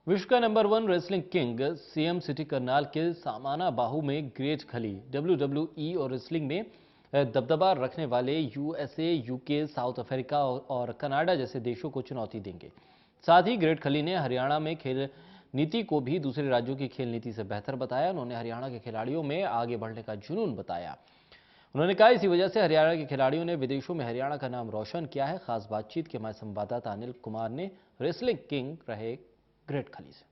विश्व का number 1 wrestling king CM city Karnal के सामाना बाहू में ग्रेट खली डब्ल्यूडब्ल्यूई और रेसलिंग में दबदबा रखने वाले यूएसए, यूके, साउथ अफ्रीका और कनाडा जैसे देशों को चुनौती देंगे। साथ ही ग्रेट खली ने हरियाणा में खेल नीति को भी दूसरे राज्यों की खेल नीति से बेहतर बताया। उन्होंने हरियाणा के खिलाड़ियों में आगे बढ़ने का जुनून बताया। उन्होंने कहा, इसी वजह से हरियाणा के खिलाड़ियों ने विदेशों में हरियाणा का नाम रोशन किया है। खास बातचीत के हमारे संवाददाता अनिल कुमार ने रेसलिंग किंग रहे ग्रेट खली से।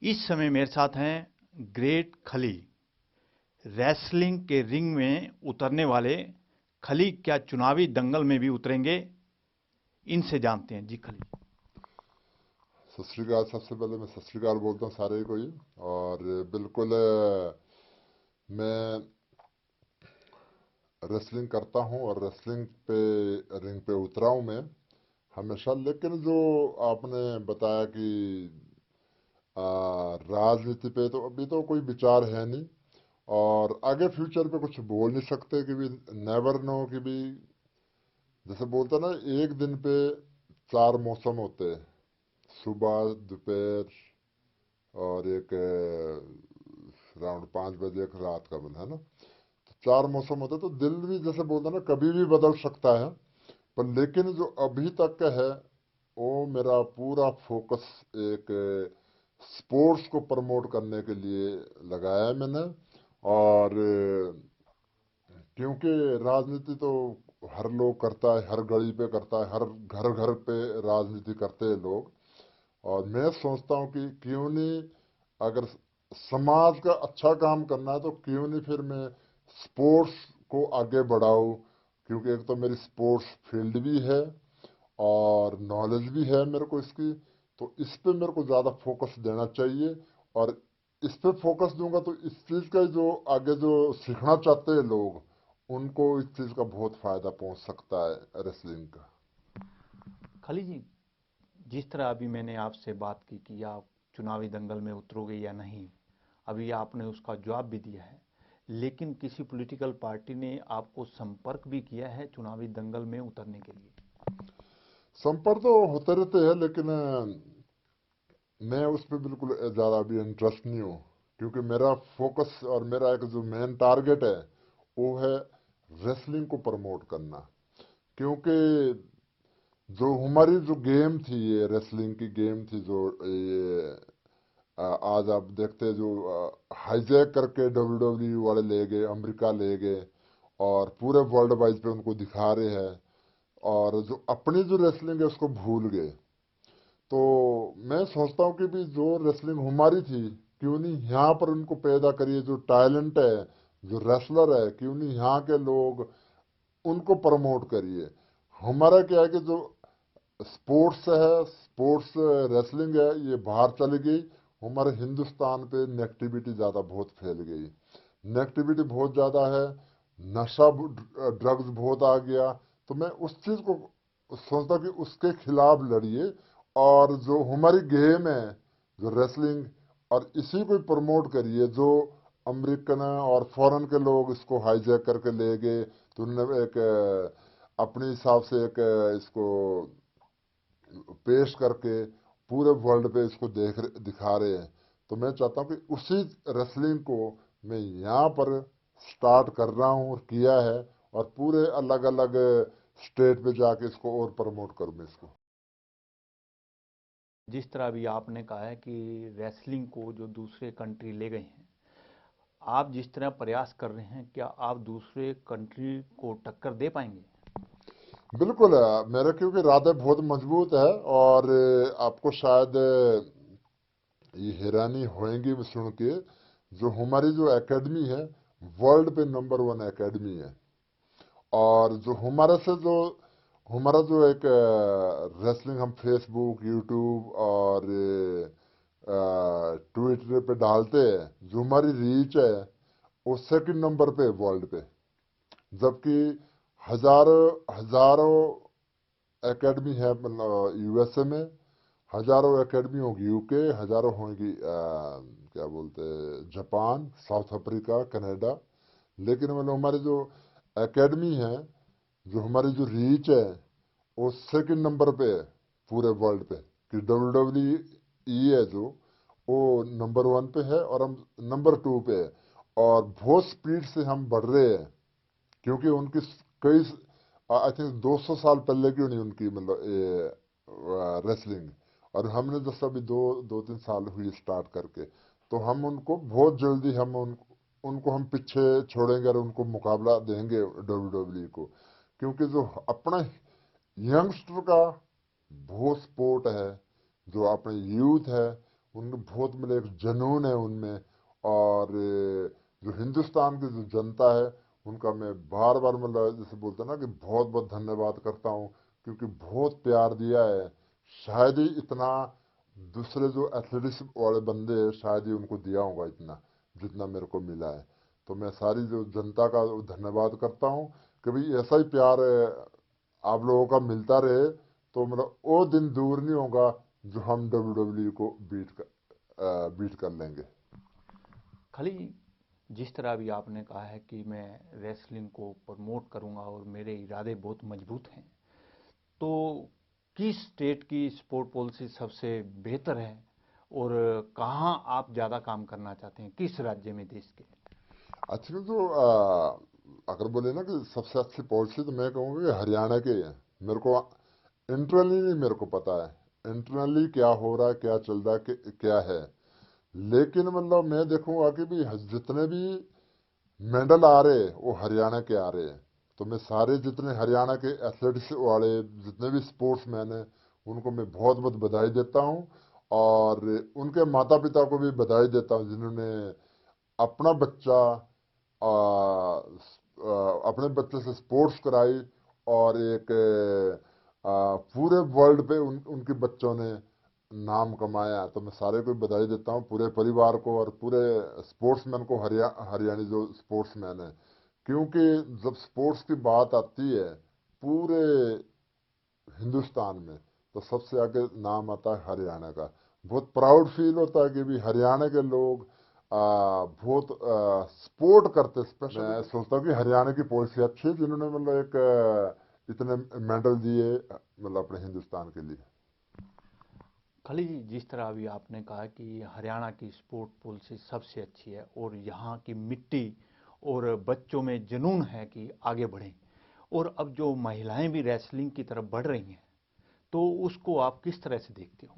इस समय मेरे साथ हैं ग्रेट खली। रेसलिंग के रिंग में उतरने वाले खली क्या चुनावी दंगल में भी उतरेंगे? इनसे जानते हैं। जी खली। सत श्रीकाल। सबसे पहले मैं सत श्रीकाल बोलता हूँ सारे को ही। और बिल्कुल मैं रेसलिंग करता हूँ और रेसलिंग पे रिंग पे उतरा हूँ मैं हमेशा। लेकिन जो आपने बताया कि राजनीति पे, तो अभी तो कोई विचार है नहीं और आगे फ्यूचर पे कुछ बोल नहीं सकते कि भी नेवर नो कि भी जैसे बोलते ना, एक दिन पे 4 मौसम होते हैं, सुबह, दोपहर और एक राउंड 5 बजे एक रात का बना है ना। तो 4 मौसम होते हैं, तो दिल भी जैसे बोलते हैं ना, कभी भी बदल सकता है। पर लेकिन जो अभी तक का है, वो मेरा पूरा फोकस एक स्पोर्ट्स को प्रमोट करने के लिए लगाया है मैंने। और क्योंकि राजनीति तो हर लोग करता है, हर गली पे करता है, हर घर घर पे राजनीति करते हैं लोग। और मैं सोचता हूँ कि क्यों नहीं, अगर समाज का अच्छा काम करना है तो क्यों नहीं फिर मैं स्पोर्ट्स को आगे बढ़ाऊँ। क्योंकि एक तो मेरी स्पोर्ट्स फील्ड भी है और नॉलेज भी है मेरे को इसकी। तो इस पे मेरे को ज़्यादा फोकस देना चाहिए। और इस पे फोकस दूंगा तो इस चीज़ का जो आगे जो सीखना चाहते हैं लोग, उनको इस चीज़ का बहुत फायदा पहुंच सकता है रेसलिंग का। खली जी, जिस तरह अभी मैंने आपसे बात की कि आप चुनावी दंगल में उतरोगे या नहीं, अभी आपने उसका जवाब भी दिया है। लेकिन किसी पॉलिटिकल पार्टी ने आपको संपर्क भी किया है चुनावी दंगल में उतरने के लिए? संपर्क तो होते रहते हैं, लेकिन मैं उस पर बिल्कुल ज़्यादा अभी इंटरेस्ट नहीं हूँ। क्योंकि मेरा फोकस और मेरा एक जो मेन टारगेट है, वो है रेसलिंग को प्रमोट करना। क्योंकि जो हमारी जो गेम थी, ये रेसलिंग की गेम थी, जो ये आज आप देखते हैं जो हाईजैक करके डब्ल्यूडब्ल्यू वाले ले गए, अमेरिका ले गए और पूरे वर्ल्ड वाइड पे उनको दिखा रहे हैं। और जो अपनी जो रेसलिंग है उसको भूल गए। तो मैं सोचता हूँ कि भी जो रेसलिंग हमारी थी, क्यों नहीं यहाँ पर उनको पैदा करिए। जो टैलेंट है, जो रेसलर है, क्यों नहीं यहाँ के लोग उनको प्रमोट करिए। हमारा क्या है कि जो स्पोर्ट्स है, स्पोर्ट्स रेसलिंग है, ये बाहर चली गई। हमारे हिंदुस्तान पे नेगेटिविटी ज़्यादा बहुत फैल गई। नेगेटिविटी बहुत ज़्यादा है, नशा ड्रग्स बहुत आ गया। तो मैं उस चीज़ को सोचता कि उसके खिलाफ लड़िए। और जो हमारी गेम है, जो रेसलिंग, और इसी को प्रमोट करिए। जो अमेरिकन और फॉरेन के लोग इसको हाईजैक करके ले गए, तो उन्होंने एक अपने हिसाब से एक इसको पेश करके पूरे वर्ल्ड पे इसको दिखा रहे हैं। तो मैं चाहता हूँ कि उसी रेसलिंग को मैं यहाँ पर स्टार्ट कर रहा हूँ और किया है। और पूरे अलग अलग स्टेट पे जाके इसको और प्रमोट करूँ मैं इसको। जिस तरह अभी आपने कहा है कि रेसलिंग को जो दूसरे कंट्री ले गए हैं, आप जिस तरह प्रयास कर रहे हैं, क्या आप दूसरे कंट्री को टक्कर दे पाएंगे? बिल्कुल है, मेरा क्योंकि इरादे बहुत मजबूत है। और आपको शायद ये हैरानी होएंगी सुन के, जो हमारी जो एकेडमी है, वर्ल्ड पे नंबर 1 एकेडमी है। और जो हमारा जो एक रेसलिंग हम फेसबुक, यूट्यूब और ट्विटर पे डालते हैं, जो हमारी रीच है, वो सेकंड नंबर पे वर्ल्ड पे। जबकि हजारों हजारों एकेडमी है मतलब यूएसए में, हजारों एकेडमी होगी यूके, हजारों होंगी क्या बोलते हैं, जापान, साउथ अफ्रीका, कनाडा। लेकिन मतलब हमारी जो एकेडमी है, जो हमारी जो रीच है, वो सेकंड नंबर पे है। पूरे वर्ल्ड पे कि WWE है जो वो नंबर 1 पे है और हम नंबर 2 पे है, और बहुत स्पीड से हम बढ़ रहे हैं, क्योंकि उनकी कई, आई थिंक 200 साल पहले की नहीं उनकी मतलब रेसलिंग, और हमने जस्ट अभी दो तीन साल हुई स्टार्ट करके, तो हम उनको बहुत जल्दी उनको हम पीछे छोड़ेंगे और उनको मुकाबला देंगे WWE को, क्योंकि जो अपना यंगस्टर का बहुत सपोर्ट है, जो अपने यूथ है उनमें बहुत मतलब एक जुनून है उनमें, और जो हिंदुस्तान की जो जनता है उनका मैं बार बार मतलब जैसे बोलते हैं ना कि बहुत बहुत धन्यवाद करता हूँ, क्योंकि बहुत प्यार दिया है। शायद ही इतना दूसरे जो एथलेटिक्स वाले बंदे हैं शायद ही उनको दिया होगा इतना जितना मेरे को मिला है। तो मैं सारी जो जनता का धन्यवाद करता हूँ कि भाई ऐसा ही प्यार आप लोगों का मिलता रहे, तो मतलब वो दिन दूर नहीं होगा जो हम WWE को बीट कर लेंगे। खाली जिस तरह अभी आपने कहा है कि मैं रेसलिंग को प्रमोट करूंगा और मेरे इरादे बहुत मजबूत हैं, तो किस स्टेट की स्पोर्ट पॉलिसी सबसे बेहतर है और कहाँ आप ज़्यादा काम करना चाहते हैं, किस राज्य में देश के? अच्छा, जो अगर बोले ना कि सबसे अच्छी पॉलिसी, तो मैं कहूँगा कि हरियाणा के है। मेरे को इंटरनली नहीं मेरे को पता है इंटरनली क्या हो रहा है, क्या चल रहा है, क्या है, लेकिन मतलब मैं देखूंगा कि भी जितने भी मेडल आ रहे वो हरियाणा के आ रहे हैं। तो मैं सारे जितने हरियाणा के एथलेटिक्स वाले जितने भी स्पोर्ट्स मैन हैं उनको मैं बहुत बहुत बधाई देता हूँ, और उनके माता पिता को भी बधाई देता हूँ जिन्होंने अपना बच्चा अपने बच्चे से स्पोर्ट्स कराई, और एक पूरे वर्ल्ड पे उनके बच्चों ने नाम कमाया। तो मैं सारे को बधाई देता हूँ, पूरे परिवार को और पूरे स्पोर्ट्समैन को, हरियाणी जो स्पोर्ट्समैन है, क्योंकि जब स्पोर्ट्स की बात आती है पूरे हिंदुस्तान में, तो सबसे आगे नाम आता है हरियाणा का। बहुत प्राउड फील होता है कि भी हरियाणा के लोग बहुत सपोर्ट करते। स्पेशल मैं सोचता हूँ कि हरियाणा की पॉलिसी अच्छी है जिन्होंने मतलब एक इतने मेडल दिए मतलब अपने हिंदुस्तान के लिए। खाली जी जिस तरह अभी आपने कहा कि हरियाणा की स्पोर्ट पॉलिसी सबसे अच्छी है और यहाँ की मिट्टी और बच्चों में जुनून है कि आगे बढ़ें, और अब जो महिलाएं भी रेसलिंग की तरफ बढ़ रही हैं, तो उसको आप किस तरह से देखते हो?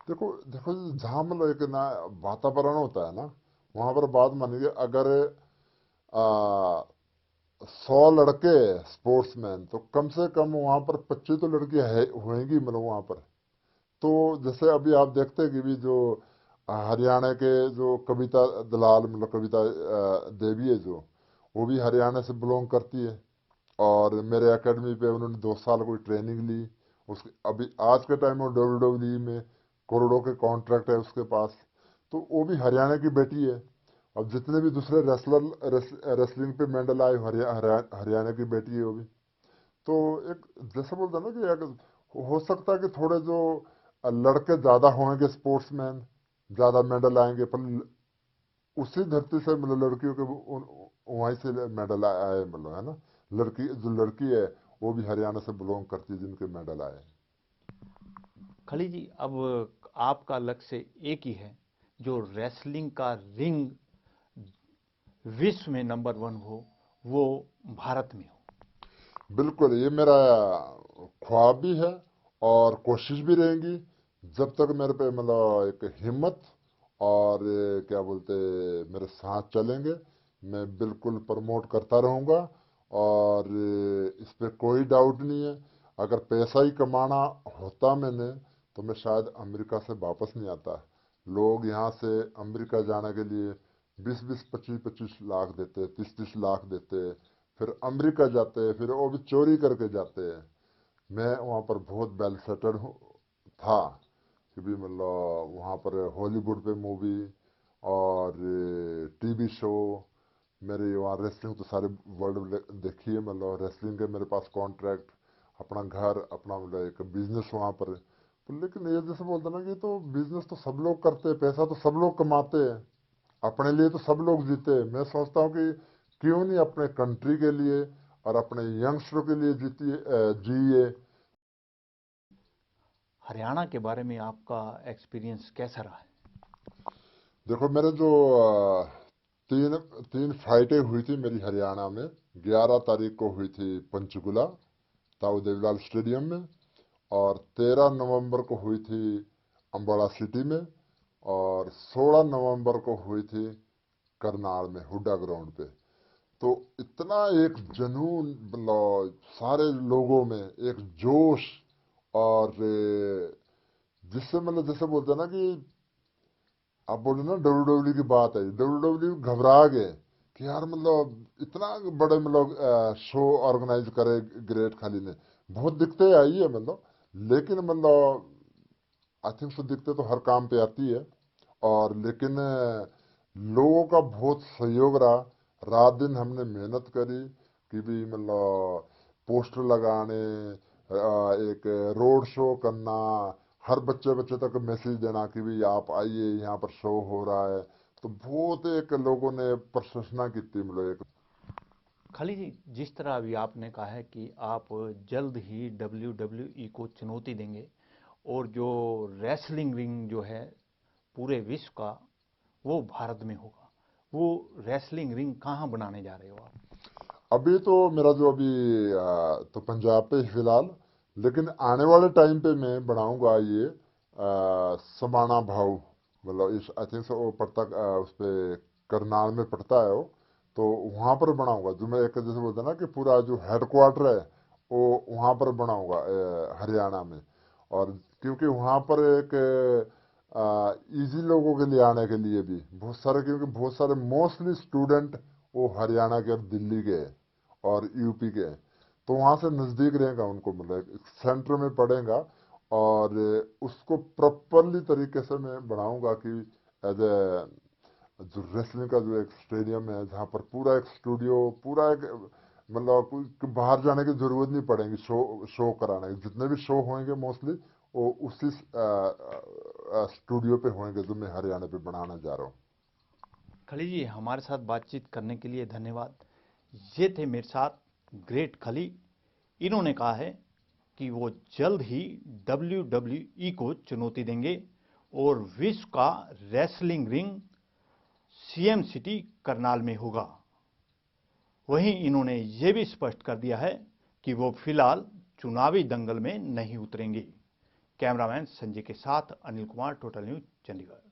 देखो देखो, जहाँ मतलब एक ना वातावरण होता है ना, वहाँ पर बात मानिए, अगर 100 लड़के स्पोर्ट्समैन, तो कम से कम वहाँ पर 25 तो लड़कियां है होंगी मतलब वहाँ पर। तो जैसे अभी आप देखते हैं कि भी जो हरियाणा के जो कविता दलाल मतलब कविता देवी है जो, वो भी हरियाणा से बिलोंग करती है, और मेरे एकेडमी पे उन्होंने 2 साल कोई ट्रेनिंग ली। उसके अभी आज के टाइम में WWE में करोड़ों के कॉन्ट्रैक्ट है उसके पास। तो वो भी हरियाणा की बेटी है। अब जितने भी दूसरे रेसलिंग पे मेडल आए हरियाणा की बेटी है वो भी। तो एक जैसे बोलते हैं ना कि एक हो सकता है कि थोड़े जो लड़के ज्यादा होंगे स्पोर्ट्समैन, ज्यादा मेडल आएंगे, पर उसी धरती से मतलब लड़कियों के वहीं से मेडल आए मतलब, है ना। लड़की जो लड़की है वो भी हरियाणा से बिलोंग करती है जिनके मेडल आए। खली जी अब आपका लक्ष्य एक ही है, जो रेसलिंग का रिंग विश्व में नंबर 1 हो, वो भारत में हो। बिल्कुल, ये मेरा ख्वाब भी है और कोशिश भी रहेगी। जब तक मेरे पे मतलब एक हिम्मत और क्या बोलते मेरे साथ चलेंगे, मैं बिल्कुल प्रमोट करता रहूँगा। और इस पे कोई डाउट नहीं है, अगर पैसा ही कमाना होता मैंने, तो मैं शायद अमेरिका से वापस नहीं आता। लोग यहाँ से अमेरिका जाने के लिए 20-20, 25-25 लाख देते, 30-30 लाख देते, फिर अमेरिका जाते हैं, फिर वो भी चोरी करके जाते हैं। मैं वहाँ पर बहुत वेल सेटल्ड था कि भी मतलब वहाँ पर हॉलीवुड पे मूवी और टीवी शो, मेरे वहाँ रेसलिंग तो सारे वर्ल्ड में देखी है, मतलब रेसलिंग के मेरे पास कॉन्ट्रैक्ट, अपना घर, अपना मतलब एक बिजनेस वहाँ पर है। तो लेकिन ये जैसे बोलते हैं ना कि तो बिजनेस तो सब लोग करते हैं, पैसा तो सब लोग कमाते हैं, अपने लिए तो सब लोग जीते हैं। मैं सोचता हूँ कि क्यों नहीं अपने कंट्री के लिए और अपने यंगस्टरों के लिए जिए। हरियाणा के बारे में आपका एक्सपीरियंस कैसा रहा है? देखो, मेरे जो तीन तीन फाइटें हुई थी मेरी हरियाणा में। 11 तारीख को हुई थी पंचकुला ताऊ देवीलाल स्टेडियम में, और 13 नवंबर को हुई थी अम्बाड़ा सिटी में, और 16 नवंबर को हुई थी करनाल में हुड्डा ग्राउंड पे। तो इतना एक जुनून, मतलब सारे लोगों में एक जोश, और जिससे मतलब जैसे बोलते हैं ना कि आप बोले ना डब्ल्यू की बात है, डब्ल्यू घबरा गए कि यार मतलब इतना बड़े मतलब शो ऑर्गेनाइज करे ग्रेट खाली ने। बहुत दिक्कतें आई है मतलब, लेकिन मतलब आई थिंक सो दिक्कतें तो हर काम पे आती है। और लेकिन लोगों का बहुत सहयोग रहा। रात दिन हमने मेहनत करी कि भी मतलब पोस्टर लगाने, एक रोड शो करना, हर बच्चे बच्चे तक मैसेज देना कि भी आप आइए यहाँ पर शो हो रहा है। तो बहुत एक लोगों ने प्रशंसना की थी मतलब एक। खली जी, जिस तरह अभी आपने कहा है कि आप जल्द ही WWE को चुनौती देंगे और जो रेसलिंग रिंग जो है पूरे विश्व का वो भारत में होगा, वो रेसलिंग रिंग कहाँ बनाने जा रहे हो आप? अभी तो मेरा जो अभी तो पंजाब पे ही फिलहाल, लेकिन आने वाले टाइम पे मैं बनाऊंगा ये समाना भाऊ। मतलब इस आई थिंक वो पड़ता उस पे करनाल में पड़ता है वो। तो वहाँ पर बनाऊंगा, जो मैं एक जैसे बोलता ना कि पूरा जो हेडक्वार्टर है वो वहाँ पर बनाऊंगा हरियाणा में। और क्योंकि वहाँ पर एक इजी लोगों के लिए आने के लिए भी बहुत सारे, क्योंकि बहुत सारे मोस्टली स्टूडेंट वो हरियाणा के और दिल्ली के और यूपी के, तो वहाँ से नज़दीक रहेगा उनको, मतलब सेंटर में पड़ेगा। और उसको प्रॉपरली तरीके से मैं बनाऊंगा कि एज ए जो रेसलिंग का जो एक स्टेडियम है जहाँ पर पूरा एक स्टूडियो, पूरा एक मतलब बाहर जाने की जरूरत नहीं पड़ेगी शो शो कराने की। जितने भी शो होंगे मोस्टली वो उसी स्टूडियो पे होंगे जो मैं हरियाणा पे बनाने जा रहा हूँ। खली जी, हमारे साथ बातचीत करने के लिए धन्यवाद। ये थे मेरे साथ ग्रेट खली। इन्होंने कहा है कि वो जल्द ही WWE को चुनौती देंगे और विश्व का wrestling ring CM city Karnal में होगा। वहीं इन्होंने ये भी स्पष्ट कर दिया है कि वो फिलहाल चुनावी दंगल में नहीं उतरेंगे। कैमरामैन संजय के साथ अनिल कुमार, टोटल न्यूज, चंडीगढ़।